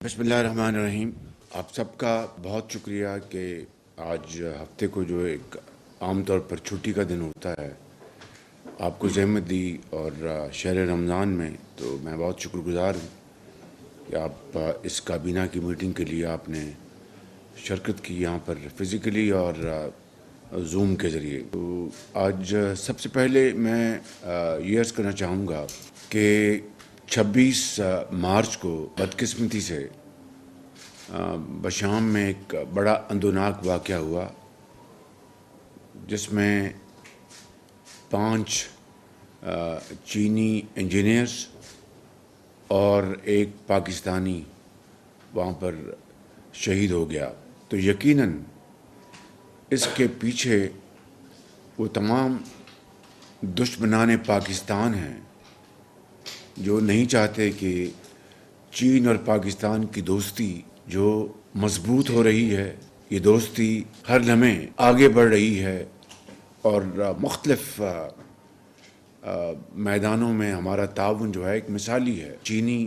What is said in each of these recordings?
بسم اللہ الرحمن الرحیم۔ آپ سب کا بہت شکریہ کہ آج ہفتے کو جو ایک عام طور پر چھٹی کا دن ہوتا ہے آپ کو زحمت دی، اور شہر رمضان میں تو میں بہت شکر گزار ہوں کہ آپ اس کابینہ کی میٹنگ کے لیے آپ نے شرکت کی یہاں پر فزیکلی اور زوم کے ذریعے۔ تو آج سب سے پہلے میں یہ عرض کرنا چاہوں گا کہ 26 مارچ کو بدقسمتی سے بشام میں ایک بڑا اندوناک واقعہ ہوا، جس میں 5 چینی انجینئرز اور ایک پاکستانی وہاں پر شہید ہو گیا۔ تو یقیناً اس کے پیچھے وہ تمام دشمنان پاکستان ہیں جو نہیں چاہتے کہ چین اور پاکستان کی دوستی جو مضبوط ہو رہی ہے، یہ دوستی ہر لمحے آگے بڑھ رہی ہے، اور مختلف میدانوں میں ہمارا تعاون جو ہے ایک مثالی ہے۔ چینی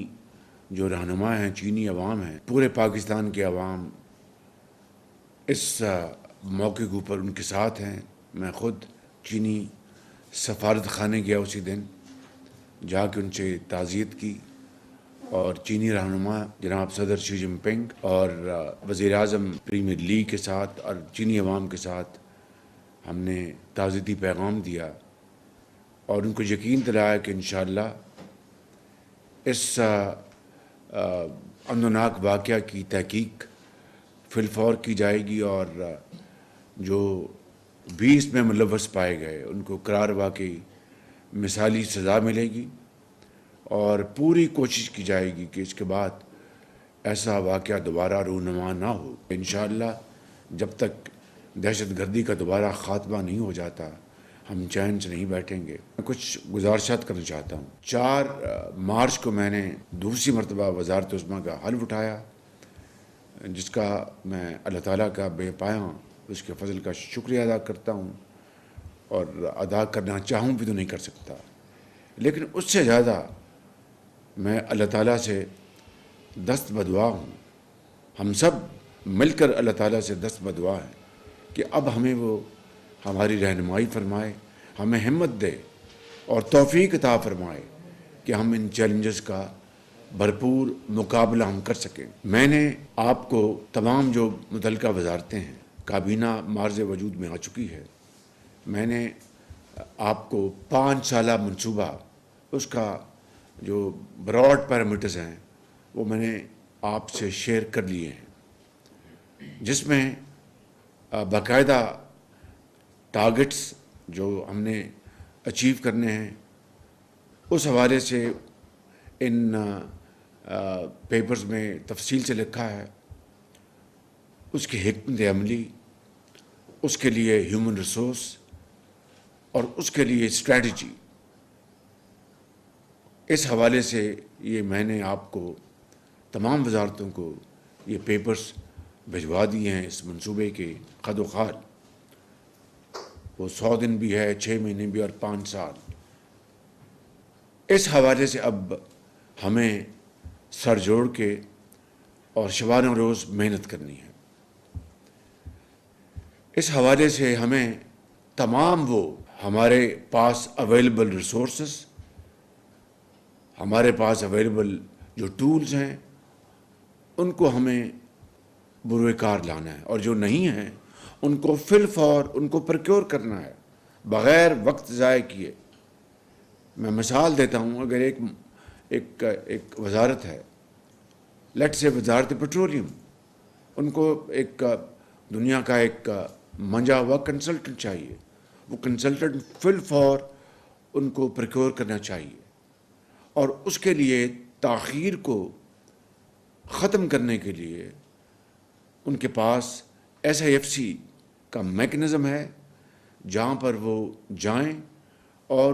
جو رہنما ہیں، چینی عوام ہیں، پورے پاکستان کے عوام اس موقع کے اوپر ان کے ساتھ ہیں۔ میں خود چینی سفارت خانے گیا اسی دن، جا کے ان سے تعزیت کی، اور چینی رہنما جناب صدر شی جن پنگ اور وزیر اعظم پریمیئر لی کے ساتھ اور چینی عوام کے ساتھ ہم نے تعزیتی پیغام دیا، اور ان کو یقین دلایا کہ انشاءاللہ اس اندوناک واقعہ کی تحقیق فی الفور کی جائے گی، اور جو بھی اس میں ملوث پائے گئے ان کو قرار واقعی مثالی سزا ملے گی، اور پوری کوشش کی جائے گی کہ اس کے بعد ایسا واقعہ دوبارہ رونما نہ ہو۔ انشاءاللہ جب تک دہشت گردی کا دوبارہ خاتمہ نہیں ہو جاتا ہم چین سے نہیں بیٹھیں گے۔ میں کچھ گزارشات کرنا چاہتا ہوں۔ 4 مارچ کو میں نے دوسری مرتبہ وزارت عظمیٰ کا حلف اٹھایا، جس کا میں اللہ تعالیٰ کا بے پایاں اس کے فضل کا شکریہ ادا کرتا ہوں، اور ادا کرنا چاہوں بھی تو نہیں کر سکتا، لیکن اس سے زیادہ میں اللہ تعالیٰ سے دست بدعا ہوں۔ ہم سب مل کر اللہ تعالیٰ سے دست بدعا ہیں کہ اب ہمیں وہ ہماری رہنمائی فرمائے، ہمیں ہمت دے اور توفیق عطا فرمائے کہ ہم ان چیلنجز کا بھرپور مقابلہ ہم کر سکیں۔ میں نے آپ کو تمام جو متعلقہ وزارتیں ہیں، کابینہ معرض وجود میں آ چکی ہے، میں نے آپ کو 5 سالہ منصوبہ، اس کا جو براڈ پیرامیٹرز ہیں وہ میں نے آپ سے شیئر کر لیے ہیں، جس میں باقاعدہ ٹارگٹس جو ہم نے اچیو کرنے ہیں اس حوالے سے ان پیپرز میں تفصیل سے لکھا ہے، اس کی حکمت عملی، اس کے لیے ہیومن ریسورس اور اس کے لیے اسٹریٹجی، اس حوالے سے یہ میں نے آپ کو تمام وزارتوں کو یہ پیپرز بھجوا دیے ہیں اس منصوبے کے خد و خال۔ وہ 100 دن بھی ہے، 6 مہینے بھی، اور 5 سال۔ اس حوالے سے اب ہمیں سر جوڑ کے اور شبانہ روز محنت کرنی ہے۔ اس حوالے سے ہمیں تمام وہ ہمارے پاس اویلیبل ریسورسز، ہمارے پاس اویلیبل جو ٹولز ہیں، ان کو ہمیں بروئے کار لانا ہے، اور جو نہیں ہیں ان کو فی الفور ان کو پروکیور کرنا ہے بغیر وقت ضائع کیے۔ میں مثال دیتا ہوں، اگر ایک وزارت ہے، لیٹ سے وزارت پیٹرولیم، ان کو ایک دنیا کا ایک منجا ہوا کنسلٹنٹ چاہیے، وہ کنسلٹنٹ فی الفور ان کو پروکیور کرنا چاہیے، اور اس کے لیے تاخیر کو ختم کرنے کے لیے ان کے پاس SIFC کا میکنزم ہے، جہاں پر وہ جائیں اور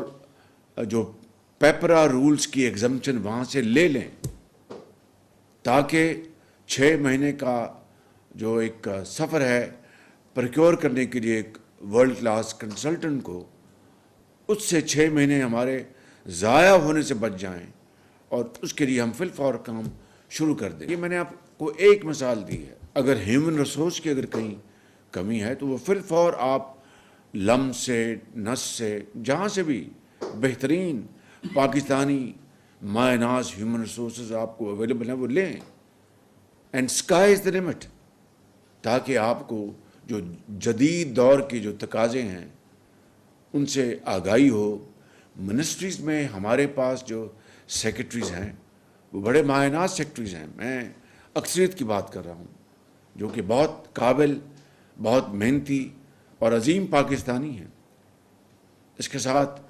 جو پیپرا رولز کی ایگزمپشن وہاں سے لے لیں، تاکہ 6 مہینے کا جو ایک سفر ہے پروکیور کرنے کے لیے ایک ورلڈ کلاس کنسلٹنٹ کو، اس سے 6 مہینے ہمارے ضائع ہونے سے بچ جائیں، اور اس کے لیے ہم فی الفور کام شروع کر دیں. یہ میں نے آپ کو ایک مثال دی ہے. اگر ہیومن ریسورس کی اگر کہیں کمی ہے تو وہ فی الفور آپ لم سے نس سے جہاں سے بھی بہترین پاکستانی مائع ناز ہیومن ریسورسز آپ کو اویلیبل ہیں وہ لیں. And sky is the limit, تاکہ آپ کو جو جدید دور کے جو تقاضے ہیں ان سے آگاہی ہو. منسٹریز میں ہمارے پاس جو سیکرٹریز ہیں وہ بڑے مائع ناز سیکرٹریز ہیں. میں اکثریت کی بات کر رہا ہوں جو کہ بہت قابل, بہت محنتی اور عظیم پاکستانی ہیں. اس کے ساتھ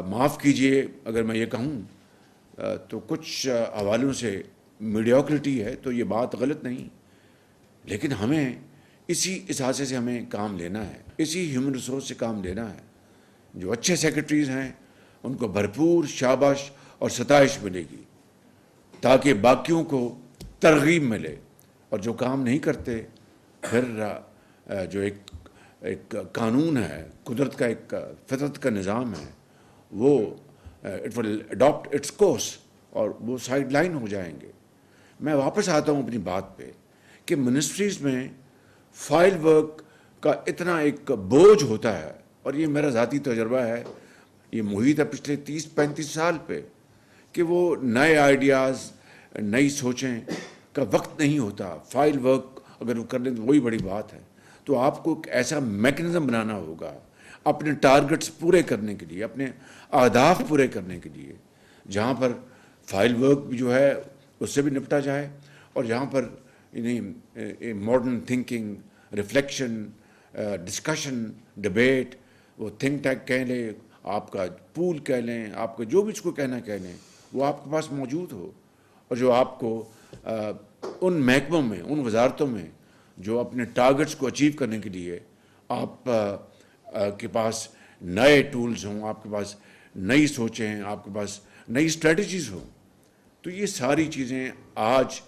معاف کیجئے اگر میں یہ کہوں تو کچھ حوالوں سے میڈیوکریٹی ہے تو یہ بات غلط نہیں, لیکن ہمیں اسی احساسے سے ہمیں کام لینا ہے, اسی ہیومن ریسورس سے کام لینا ہے. جو اچھے سیکرٹریز ہیں ان کو بھرپور شاباش اور ستائش ملے گی تاکہ باقیوں کو ترغیب ملے, اور جو کام نہیں کرتے پھر جو ایک قانون ہے, قدرت کا ایک فطرت کا نظام ہے, وہ it will adapt its course اور وہ سائڈ لائن ہو جائیں گے. میں واپس آتا ہوں اپنی بات پہ کہ منسٹریز میں فائل ورک کا اتنا ایک بوجھ ہوتا ہے, اور یہ میرا ذاتی تجربہ ہے, یہ محیط ہے پچھلے 30-35 سال پہ, کہ وہ نئے آئیڈیاز نئی سوچیں کا وقت نہیں ہوتا. فائل ورک اگر وہ کر لیں تو وہی بڑی بات ہے. تو آپ کو ایک ایسا میکنزم بنانا ہوگا اپنے ٹارگٹس پورے کرنے کے لیے, اپنے اہداف پورے کرنے کے لیے, جہاں پر فائل ورک بھی جو ہے اس سے بھی نپٹا جائے, اور جہاں پر modern thinking, reflection, discussion, debate, وہ تھنک ٹینک کہہ لیں, آپ کا پول کہہ لیں, آپ کا جو بھی اس کو کہنا کہہ لیں, وہ آپ کے پاس موجود ہو, اور جو آپ کو ان محکموں میں, ان وزارتوں میں جو اپنے ٹارگٹس کو اچیو کرنے کے لیے آپ کے پاس نئے ٹولز ہوں, آپ کے پاس نئی سوچیں ہیں, آپ کے پاس نئی اسٹریٹجیز ہوں. تو یہ ساری چیزیں آج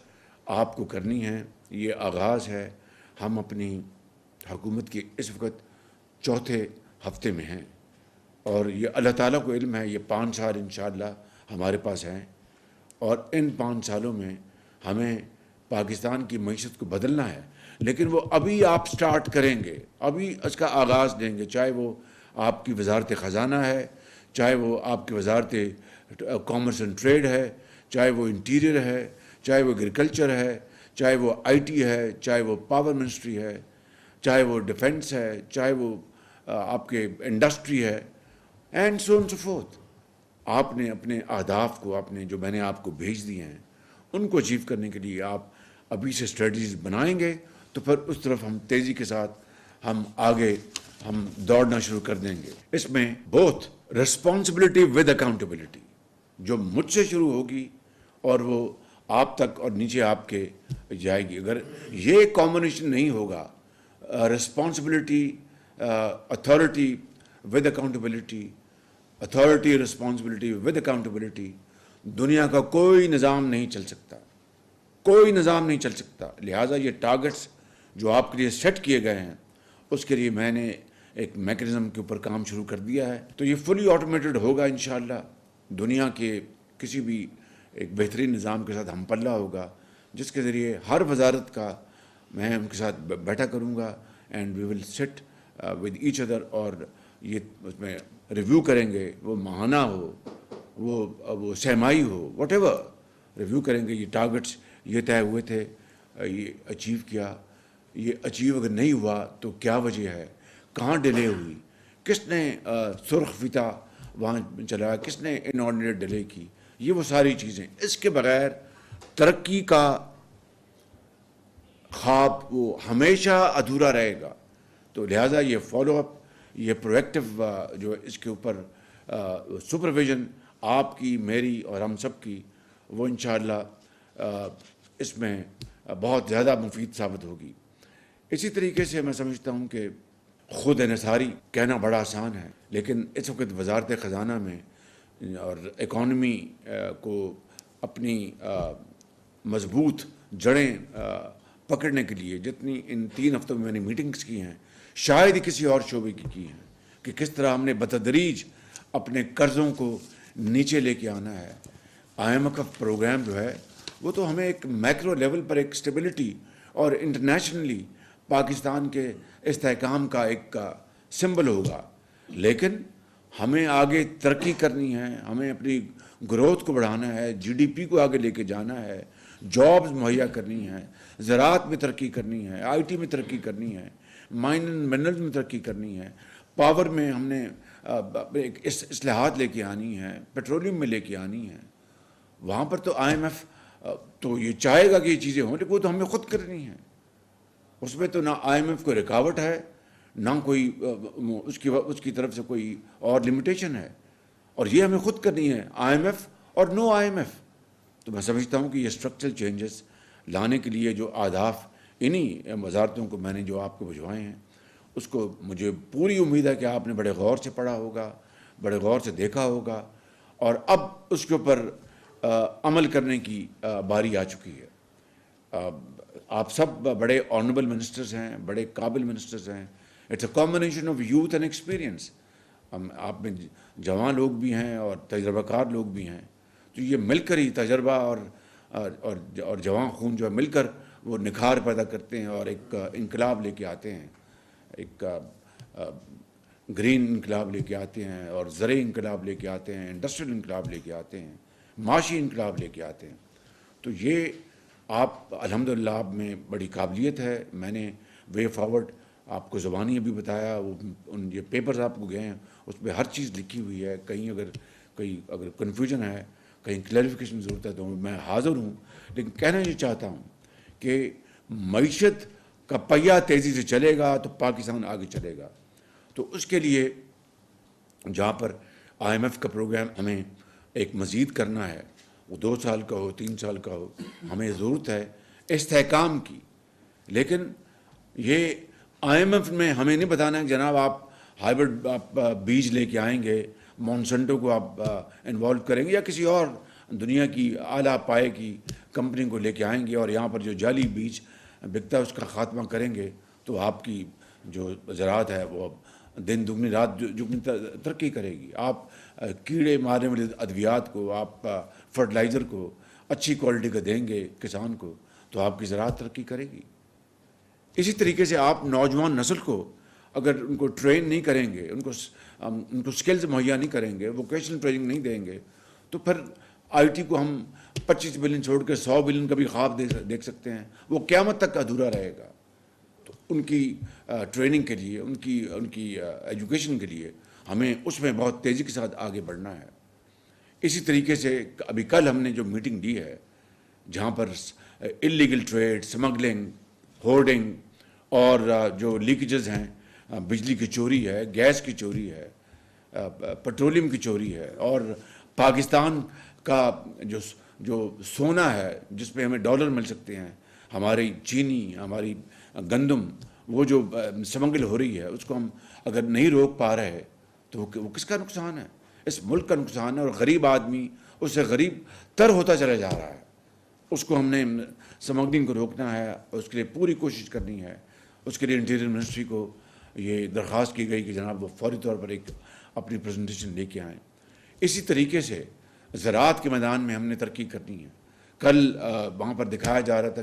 آپ کو کرنی ہیں. یہ آغاز ہے. ہم اپنی حکومت کے اس وقت چوتھے ہفتے میں ہیں, اور یہ اللہ تعالیٰ کو علم ہے یہ 5 سال انشاءاللہ ہمارے پاس ہیں, اور ان 5 سالوں میں ہمیں پاکستان کی معیشت کو بدلنا ہے. لیکن وہ ابھی آپ سٹارٹ کریں گے, ابھی اس کا آغاز دیں گے, چاہے وہ آپ کی وزارت خزانہ ہے, چاہے وہ آپ کی وزارت کامرس اینڈ ٹریڈ ہے, چاہے وہ انٹیریئر ہے, چاہے وہ ایگریکلچر ہے, چاہے وہ آئی ٹی ہے, چاہے وہ پاور منسٹری ہے, چاہے وہ ڈیفنس ہے, چاہے وہ آپ کے انڈسٹری ہے, and so and so forth. آپ نے اپنے اہداف کو, آپ نے جو میں نے آپ کو بھیج دیے ہیں, ان کو اچیو کرنے کے لیے آپ ابھی سے اسٹریٹجیز بنائیں گے تو پھر اس طرف ہم تیزی کے ساتھ ہم آگے ہم دوڑنا شروع کر دیں گے. اس میں بوتھ ریسپانسبلٹی ود اکاؤنٹیبلٹی جو مجھ سے شروع ہوگی اور وہ آپ تک اور نیچے آپ کے جائے گی. اگر یہ کامبینیشن نہیں ہوگا, responsibility authority with accountability, authority responsibility with accountability, دنیا کا کوئی نظام نہیں چل سکتا, کوئی نظام نہیں چل سکتا. لہٰذا یہ ٹارگٹس جو آپ کے لیے سیٹ کیے گئے ہیں اس کے لیے میں نے ایک میکنزم کے اوپر کام شروع کر دیا ہے. تو یہ فلی آٹومیٹڈ ہوگا انشاءاللہ. دنیا کے کسی بھی ایک بہترین نظام کے ساتھ ہم پلہ ہوگا, جس کے ذریعے ہر وزارت کا میں ان کے ساتھ بیٹھا کروں گا, and we will sit with each other, اور یہ اس میں ریویو کریں گے, وہ ماہانہ ہو, وہ سہمائی ہو, واٹ ایور ریویو کریں گے. یہ ٹارگٹس یہ طے ہوئے تھے, یہ اچیو کیا, یہ اچیو اگر نہیں ہوا تو کیا وجہ ہے, کہاں ڈیلے ہوئی, کس نے سرخ فیتہ وہاں چلایا, کس نے انآرڈینیٹ ڈیلے کی, یہ وہ ساری چیزیں. اس کے بغیر ترقی کا خواب وہ ہمیشہ ادھورا رہے گا. تو لہٰذا یہ فالو اپ, یہ پرویکٹیو جو اس کے اوپر سپرویژن آپ کی, میری اور ہم سب کی, وہ انشاءاللہ اس میں بہت زیادہ مفید ثابت ہوگی. اسی طریقے سے میں سمجھتا ہوں کہ خود انحصاری کہنا بڑا آسان ہے, لیکن اس وقت وزارت خزانہ میں اور اکانومی کو اپنی مضبوط جڑیں پکڑنے کے لیے جتنی ان 3 ہفتوں میں نے میٹنگز کی ہیں, شاید ہی کسی اور شعبے کی ہیں, کہ کس طرح ہم نے بتدریج اپنے قرضوں کو نیچے لے کے آنا ہے. IMF کا پروگرام جو ہے وہ تو ہمیں ایک میکرو لیول پر ایک اسٹیبلٹی اور انٹرنیشنلی پاکستان کے استحکام کا ایک سمبل ہوگا. لیکن ہمیں آگے ترقی کرنی ہے, ہمیں اپنی گروتھ کو بڑھانا ہے, جی ڈی پی کو آگے لے کے جانا ہے, جابز مہیا کرنی ہے, زراعت میں ترقی کرنی ہے, آئی ٹی میں ترقی کرنی ہے, مائن اینڈ منرل میں ترقی کرنی ہے, پاور میں ہم نے اصلاحات لے کے آنی ہے, پیٹرولیم میں لے کے آنی ہے. وہاں پر تو آئی ایم ایف تو یہ چاہے گا کہ یہ چیزیں ہوں, لیکن وہ تو ہمیں خود کرنی ہے. اس میں تو نہ آئی ایم ایف کو رکاوٹ ہے, نہ کوئی اس کی طرف سے کوئی اور لمیٹیشن ہے, اور یہ ہمیں خود کرنی ہے, آئی ایم ایف اور نو آئی ایم ایف. تو میں سمجھتا ہوں کہ یہ اسٹرکچرل چینجز لانے کے لیے جو اہداف انہی وزارتوں کو میں نے جو آپ کو بھجوائے ہیں, اس کو مجھے پوری امید ہے کہ آپ نے بڑے غور سے پڑھا ہوگا, بڑے غور سے دیکھا ہوگا, اور اب اس کے اوپر عمل کرنے کی باری آ چکی ہے. آپ سب بڑے آنریبل منسٹرز ہیں, بڑے قابل منسٹرز ہیں. It's a combination of youth and experience. آپ میں جوان لوگ بھی ہیں اور تجربہ کار لوگ بھی ہیں. تو یہ مل کر ہی تجربہ اور جوان خون جو ہے مل کر وہ نکھار پیدا کرتے ہیں اور ایک انقلاب لے کے آتے ہیں, ایک گرین انقلاب لے کے آتے ہیں, اور زرعی انقلاب لے کے آتے ہیں, انڈسٹریل انقلاب لے کے آتے ہیں, معاشی انقلاب لے کے آتے ہیں. تو یہ آپ الحمدللہ آپ میں بڑی قابلیت ہے. میں نے وے فارورڈ آپ کو زبانی ابھی بتایا, یہ پیپرز آپ کو گئے ہیں, اس پہ ہر چیز لکھی ہوئی ہے. کہیں اگر کنفیوژن ہے, کہیں کلیریفیکیشن ضرورت ہے تو میں حاضر ہوں. لیکن کہنا یہ چاہتا ہوں کہ معیشت کا پہیہ تیزی سے چلے گا تو پاکستان آگے چلے گا. تو اس کے لیے جہاں پر آئی ایم ایف کا پروگرام ہمیں ایک مزید کرنا ہے, وہ 2 سال کا ہو, 3 سال کا ہو, ہمیں ضرورت ہے استحکام کی. لیکن یہ آئی ایم ایف میں ہمیں نہیں بتانا ہے کہ جناب آپ ہائیبرڈ بیج لے کے آئیں گے, مونسنٹو کو آپ انوالو کریں گے, یا کسی اور دنیا کی اعلیٰ پائے کی کمپنی کو لے کے آئیں گے, اور یہاں پر جو جعلی بیج بکتا ہے اس کا خاتمہ کریں گے, تو آپ کی جو زراعت ہے وہ دن دگنی رات دگنی ترقی کرے گی. آپ کیڑے مارنے والے ادویات کو, آپ فرٹیلائزر کو اچھی کوالٹی کا دیں گے کسان کو, تو آپ کی زراعت ترقی کرے گی. اسی طریقے سے آپ نوجوان نسل کو اگر ان کو ٹرین نہیں کریں گے, ان کو سکلز مہیا نہیں کریں گے, ووکیشنل ٹریننگ نہیں دیں گے, تو پھر آئی ٹی کو ہم 25 بلین چھوڑ کے 100 بلین کا بھی خواب دیکھ سکتے ہیں, وہ قیامت تک ادھورا رہے گا. تو ان کی ٹریننگ کے لیے, ان کی ایجوکیشن کے لیے ہمیں اس میں بہت تیزی کے ساتھ آگے بڑھنا ہے. اسی طریقے سے ابھی کل ہم نے جو میٹنگ دی ہے, جہاں پر انلیگل ٹریڈ, اسمگلنگ, ہورڈنگ اور جو لیکیجز ہیں, بجلی کی چوری ہے, گیس کی چوری ہے, پیٹرولیم کی چوری ہے, اور پاکستان کا جو سونا ہے جس پہ ہمیں ڈالر مل سکتے ہیں, ہماری چینی, ہماری گندم, وہ جو اسمگل ہو رہی ہے, اس کو ہم اگر نہیں روک پا رہے تو وہ کس کا نقصان ہے؟ اس ملک کا نقصان ہے. اور غریب آدمی اس سے غریب تر ہوتا چلا جا رہا ہے. اس کو ہم نے اسمگلنگ کو روکنا ہے, اس کے لیے پوری کوشش کرنی ہے. اس کے لیے انٹیریئر منسٹری کو یہ درخواست کی گئی کہ جناب وہ فوری طور پر ایک اپنی پریزنٹیشن لے کے آئیں. اسی طریقے سے زراعت کے میدان میں ہم نے ترقی کرنی ہے. کل وہاں پر دکھایا جا رہا تھا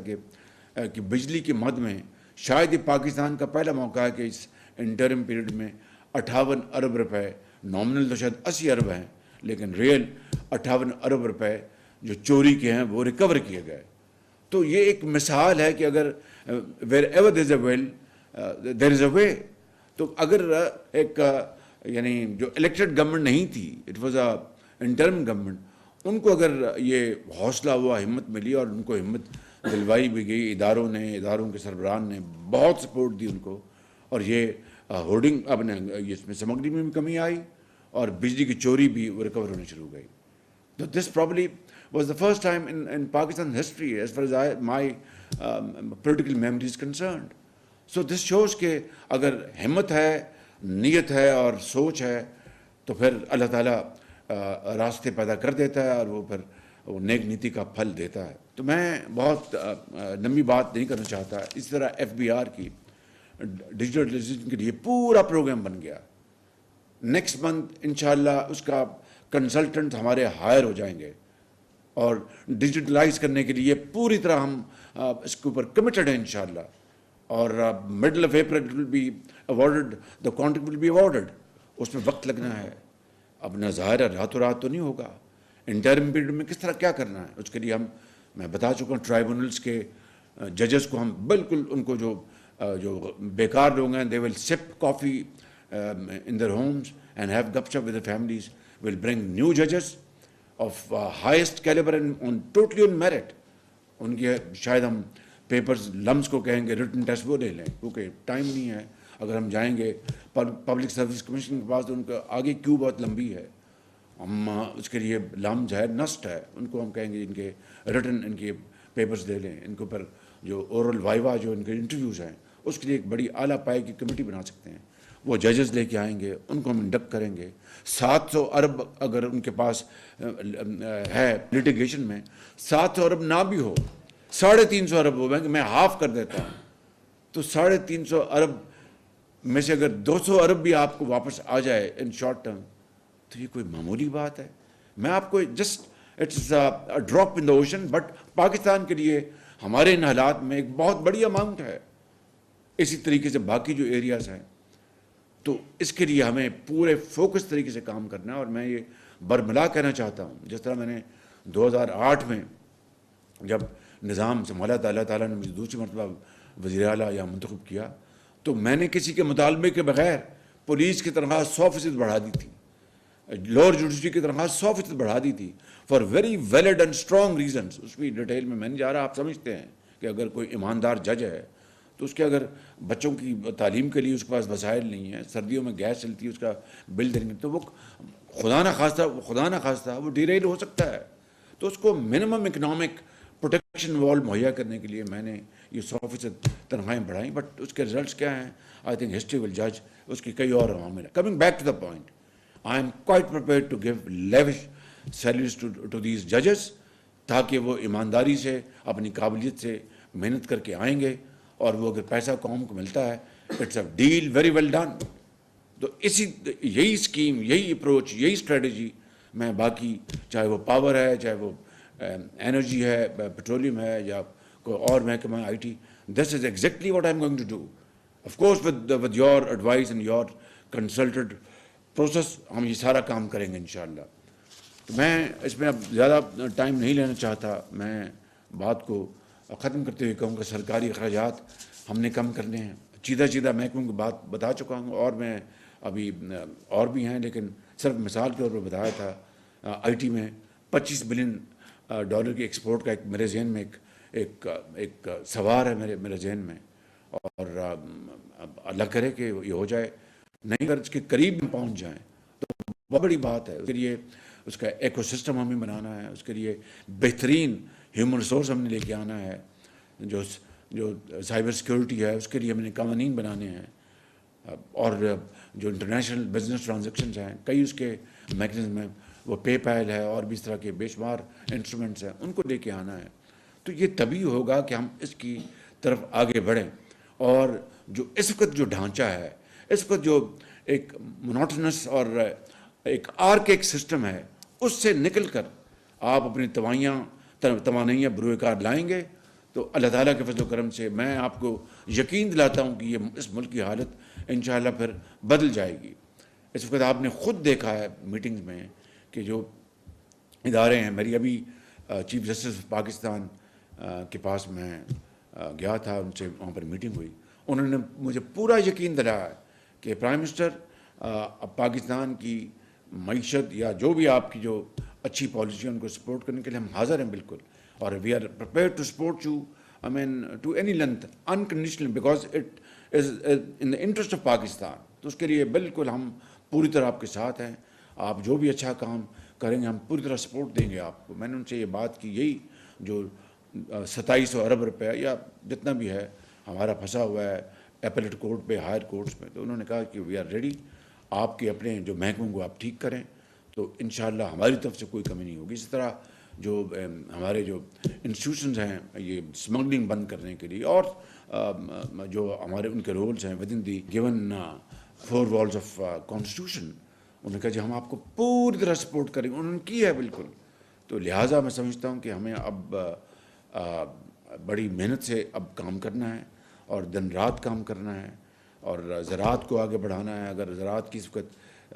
کہ بجلی کے مد میں شاید یہ پاکستان کا پہلا موقع ہے کہ اس انٹرم پیریڈ میں 58 ارب روپے, نامنل تو شاید 80 ارب ہیں, لیکن ریئل 58 ارب روپے جو چوری کے ہیں وہ ریکور کیے گئے. تو یہ ایک مثال ہے کہ اگر where ever there is a well there از اے وے. تو اگر ایک یعنی جو الیکٹڈ گورنمنٹ نہیں تھی, it was a interim government, ان کو اگر یہ حوصلہ ہوا, ہمت ملی, اور ان کو ہمت دلوائی بھی گئی, اداروں کے سربراہان نے بہت سپورٹ دی ان کو, اور یہ ہورڈنگ اب اس میں اسمگلنگ میں بھی کمی آئی, اور بجلی کی چوری بھی ریکور ہونی شروع ہو گئی. تو this probably was the first time in Pakistan history as far as my political memory is concerned. So this shows کہ اگر ہمت ہے, نیت ہے اور سوچ ہے, تو پھر اللہ تعالیٰ راستے پیدا کر دیتا ہے, اور وہ پھر وہ نیک نیتی کا پھل دیتا ہے. تو میں بہت لمبی بات نہیں کرنا چاہتا. اس طرح ایف بی آر کی ڈیجیٹلائزیشن کے لیے پورا پروگرام بن گیا. نیکسٹ منتھ انشاءاللہ اس کا کنسلٹنٹ ہمارے ہائر ہو جائیں گے, اور ڈیجیٹلائز کرنے کے لیے پوری طرح ہم اس کے اوپر کمیٹڈ ہیں انشاءاللہ. اور middle of April will be awarded, the contract will be awarded. اس میں وقت لگنا ہے. اب نہ ظاہر ہے راتوں رات تو نہیں ہوگا. انٹرم پیریڈ میں کس طرح کیا کرنا ہے اس کے لیے میں بتا چکا ہوں. ٹرائبونلس کے ججز کو ہم بالکل ان کو جو بیکار لوگ ہیں دے ول سپ کافی in their homes and have gupshup with their families. Will bring new judges of highest caliber and totally on merit. ان کے شاید ہم پیپرز لمس کو کہیں گے ریٹن ٹیسٹ وہ لے لیں کیونکہ ٹائم نہیں ہے. اگر ہم جائیں گے پبلک سروس کمیشن کے پاس تو ان کا آگے کیو بہت لمبی ہے. ہم اس کے لیے لمز ہے نسٹ ہے. ان کو ہم کہیں گے ان کے ریٹن ان کے پیپرز لے لیں. ان کے اوپر جو اورل وائیوا جو ان کے انٹرویوز ہیں اس کے لیے ایک بڑی اعلیٰ پائے کی کمیٹی بنا سکتے ہیں. وہ ججز لے کے آئیں گے ان کو ہم انڈکٹ کریں گے. 700 ارب اگر ان کے پاس ہے لیٹیگیشن میں 700 ارب نہ بھی ہو 350 ارب ہو کہ میں ہاف کر دیتا ہوں تو 350 ارب میں سے اگر 200 ارب بھی آپ کو واپس آ جائے ان شارٹ ٹرم تو یہ کوئی معمولی بات ہے. میں آپ کو just it's drop in the ocean but Pakistan کے لیے ہمارے ان حالات میں ایک بہت بڑی اماؤنٹ ہے. اسی طریقے سے باقی جو ایریاز ہیں تو اس کے لیے ہمیں پورے فوکس طریقے سے کام کرنا ہے. اور میں یہ برملا کہنا چاہتا ہوں جس طرح میں نے 2008 میں جب نظام سنبھالا تھا اللہ تعالیٰ نے مجھے دوسری مرتبہ وزیر اعلیٰ یا منتخب کیا تو میں نے کسی کے مطالبے کے بغیر پولیس کی تنخواہ 100% بڑھا دی تھی. لوور جوڈیشری کی تنخواہ 100% بڑھا دی تھی for very valid and strong reasons. اس کی ڈیٹیل میں نہیں جا رہا. آپ سمجھتے ہیں کہ اگر کوئی ایماندار جج ہے تو اس کے اگر بچوں کی تعلیم کے لیے اس کے پاس وسائل نہیں ہیں سردیوں میں گیس چلتی ہے اس کا بل دینے تو وہ خدا نہ خواستہ وہ ڈیریل ہو سکتا ہے. تو اس کو منیمم اکنامک پروٹیکشن وال مہیا کرنے کے لیے میں نے یہ 100% تنخواہیں بڑھائیں. بٹ اس کے رزلٹس کیا ہیں آئی تھنک ہسٹری ول جج. اس کی کئی اور عوامل ہیں. Coming back to the point I am quite prepared to give lavish salaries to these ججز تاکہ وہ ایمانداری سے اپنی قابلیت سے محنت کر کے آئیں گے اور وہ اگر پیسہ قوم کو ملتا ہے it's a deal very well done. تو یہی اسکیم یہی اپروچ یہی اسٹریٹجی میں باقی چاہے وہ پاور ہے چاہے وہ انرجی ہے پیٹرولیم ہے یا کوئی اور محکمہ I T this is exactly what I am going to do. Of course with your advise and your consulted process ہم یہ سارا کام کریں گے انشاءاللہ. تو میں اس میں اب زیادہ ٹائم نہیں لینا چاہتا. میں بات کو ختم کرتے ہوئے کہوں گا سرکاری اخراجات ہم نے کم کرنے ہیں. چیدہ محکموں کی بات بتا چکا ہوں اور میں ابھی اور بھی ہیں لیکن صرف مثال کے طور پر بتایا تھا. آئی ٹی میں $25 بلین کی ایکسپورٹ کا ایک میرے ذہن میں ایک سوار ہے میرے ذہن میں اور اللہ کرے کہ یہ ہو جائے. نہیں اگر اس کے قریب میں پہنچ جائیں تو بہت بڑی بات ہے. اس کے لیے اس کا ایکو سسٹم ہمیں بنانا ہے. اس کے لیے بہترین ہیومن ریسورس ہم نے لے کے آنا ہے. جو سائبر سیکیورٹی ہے اس کے لیے ہم نے قوانین بنانے ہیں اور جو انٹرنیشنل بزنس ٹرانزیکشنز ہیں کئی اس کے میکنزم ہیں وہ پے پیل ہے اور بھی اس طرح کے بے شمار انسٹرومنٹس ہیں ان کو لے کے آنا ہے. تو یہ تبھی ہوگا کہ ہم اس کی طرف آگے بڑھیں. اور جو اس وقت جو ڈھانچہ ہے اس وقت جو ایک مونوٹنس اور ایک آرکیک سسٹم ہے اس سے نکل کر آپ اپنی توانائیاں بروئے کار لائیں گے تو اللہ تعالیٰ کے فضل و کرم سے میں آپ کو یقین دلاتا ہوں کہ یہ اس ملک کی حالت انشاءاللہ پھر بدل جائے گی. اس وقت آپ نے خود دیکھا ہے میٹنگز میں کہ جو ادارے ہیں میری ابھی چیف جسٹس آف پاکستان کے پاس میں گیا تھا ان سے وہاں پر میٹنگ ہوئی. انہوں نے مجھے پورا یقین دلایا کہ پرائم منسٹر پاکستان کی معیشت یا جو بھی آپ کی جو اچھی پالیسی ہے ان کو سپورٹ کرنے کے لیے ہم حاضر ہیں بالکل. اور we are prepared to support you I mean to any length unconditionally because it is in the interest of Pakistan. تو اس کے لیے بالکل ہم پوری طرح آپ کے ساتھ ہیں. آپ جو بھی اچھا کام کریں گے ہم پوری طرح سپورٹ دیں گے آپ کو. میں نے ان سے یہ بات کی یہی جو 2700 ارب روپے یا جتنا بھی ہے ہمارا پھنسا ہوا ہے ایپلیٹ کورٹ پہ ہائر کورٹس میں تو انہوں نے کہا کہ وی آر ریڈی. آپ کے اپنے جو محکموں کو آپ ٹھیک کریں تو انشاءاللہ ہماری طرف سے کوئی کمی نہیں ہوگی. اسی طرح جو ہمارے جو انسٹیٹیوشنز ہیں یہ اسمگلنگ بند کرنے کے لیے اور جو ہمارے ان کے رولز ہیں within the given 4 walls of constitution انہوں نے کہا جی ہم آپ کو پوری طرح سپورٹ کریں گے. انہوں نے کی ہے بالکل. تو لہٰذا میں سمجھتا ہوں کہ ہمیں اب بڑی محنت سے اب کام کرنا ہے اور دن رات کام کرنا ہے اور زراعت کو آگے بڑھانا ہے. اگر زراعت کی اس وقت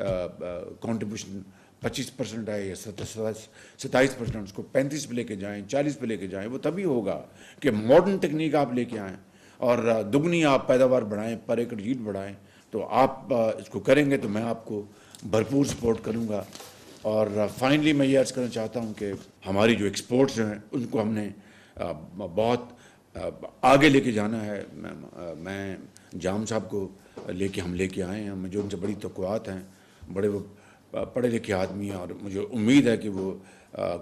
کنٹریبیوشن 25% ہے یا 27%، اس کو 35 پہ لے کے جائیں، 40 پہ لے کے جائیں. وہ تبھی ہوگا کہ ماڈرن ٹیکنیک آپ لے کے آئیں اور دگنی آپ پیداوار بڑھائیں، پر ایکڑ ییلڈ بڑھائیں. تو آپ اس کو کریں گے تو میں آپ کو بھرپور سپورٹ کروں گا. اور فائنلی میں یہ عرض کرنا چاہتا ہوں کہ ہماری جو ایکسپورٹس ہیں ان کو ہم نے بہت آگے لے کے جانا ہے. میں جام صاحب کو ہم لے کے آئے ہیں. مجھے ان سے بڑی توقعات ہیں. بڑے وہ پڑھے لکھے آدمی ہیں اور مجھے امید ہے کہ وہ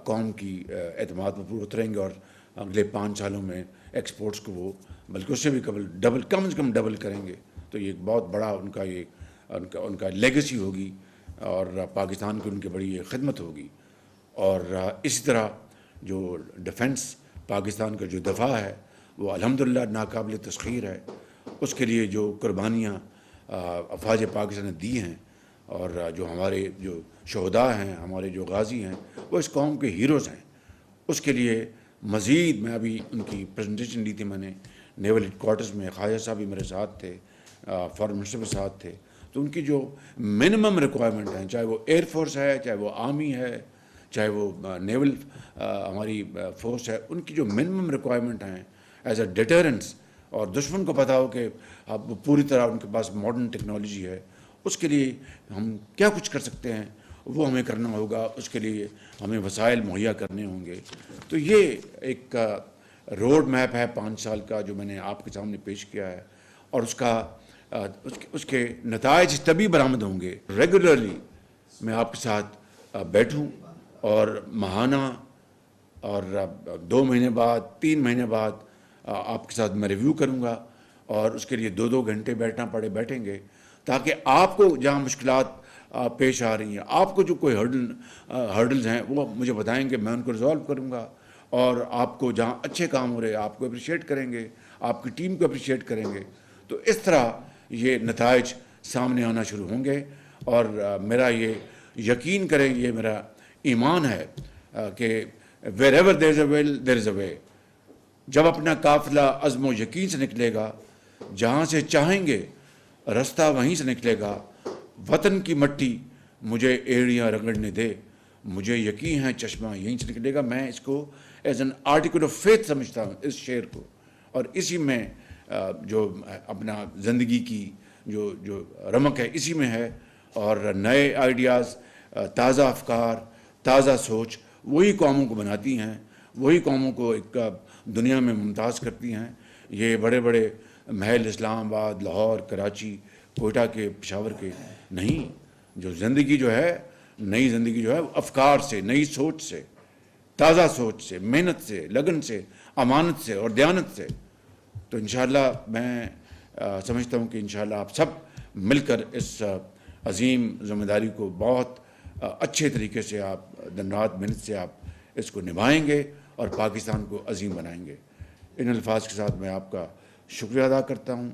قوم کی اعتماد پر پورے اتریں گے اور اگلے 5 سالوں میں ایکسپورٹس کو وہ بلکہ اس سے بھی ڈبل، کم از کم ڈبل کریں گے. تو یہ ایک بہت بڑا ان کا لیگیسی ہوگی اور پاکستان کی ان کی بڑی خدمت ہوگی. اور اسی طرح جو ڈیفنس پاکستان کا جو دفاع ہے وہ الحمدللہ ناقابل تسخیر ہے. اس کے لیے جو قربانیاں افواج پاکستان نے دی ہیں اور جو ہمارے جو شہداء ہیں، ہمارے جو غازی ہیں، وہ اس قوم کے ہیروز ہیں. اس کے لیے مزید میں ابھی ان کی پریزنٹیشن لی تھی میں نے نیول ہیڈ کوارٹرز میں. خواجہ صاحب بھی میرے ساتھ تھے، فارن منسٹر بھی ساتھ تھے. تو ان کی جو منیمم ریکوائرمنٹ ہیں، چاہے وہ ایئر فورس ہے، چاہے وہ آرمی ہے، چاہے وہ نیول ہماری فورس ہے، ان کی جو منیمم ریکوائرمنٹ ہیں ایز اے ڈیٹرنس، اور دشمن کو پتہ ہو کہ اب پوری طرح ان کے پاس ماڈرن ٹیکنالوجی ہے، اس کے لیے ہم کیا کچھ کر سکتے ہیں وہ ہمیں کرنا ہوگا. اس کے لیے ہمیں وسائل مہیا کرنے ہوں گے. تو یہ ایک روڈ میپ ہے 5 سال کا جو میں نے آپ کے سامنے پیش کیا ہے. اور اس کے نتائج تبھی برآمد ہوں گے ریگولرلی میں آپ کے ساتھ بیٹھوں اور ماہانہ اور 2 مہینے بعد 3 مہینے بعد آپ کے ساتھ میں ریویو کروں گا. اور اس کے لیے 2 گھنٹے بیٹھیں گے تاکہ آپ کو جہاں مشکلات پیش آ رہی ہیں، آپ کو جو کوئی ہرڈلز ہیں وہ مجھے بتائیں گے، میں ان کو ریزالو کروں گا. اور آپ کو جہاں اچھے کام ہو رہے آپ کو اپریشیٹ کریں گے، آپ کی ٹیم کو اپریشیٹ کریں گے. تو اس طرح یہ نتائج سامنے آنا شروع ہوں گے. اور میرا یہ یقین کریں، یہ میرا ایمان ہے کہ wherever there is a will there is a way. جب اپنا قافلہ عزم و یقین سے نکلے گا، جہاں سے چاہیں گے رستہ وہیں سے نکلے گا. وطن کی مٹی مجھے ایڑیاں رگڑنے دے، مجھے یقین ہے چشمہ یہیں سے نکلے گا. میں اس کو as an article of faith سمجھتا ہوں اس شعر کو. اور اسی میں جو اپنا زندگی کی جو رمق ہے اسی میں ہے. اور نئے آئیڈیاز، تازہ افکار، تازہ سوچ وہی قوموں کو بناتی ہیں، وہی قوموں کو ایک دنیا میں ممتاز کرتی ہیں. یہ بڑے بڑے محل اسلام آباد، لاہور، کراچی، کوئٹہ کے، پشاور کے نہیں. جو زندگی جو ہے، نئی زندگی جو ہے افکار سے، نئی سوچ سے، تازہ سوچ سے، محنت سے، لگن سے، امانت سے اور دیانت سے. تو انشاءاللہ میں سمجھتا ہوں کہ انشاءاللہ آپ سب مل کر اس عظیم ذمہ داری کو بہت اچھے طریقے سے آپ دن رات محنت سے آپ اس کو نبھائیں گے اور پاکستان کو عظیم بنائیں گے. ان الفاظ کے ساتھ میں آپ کا شکریہ ادا کرتا ہوں.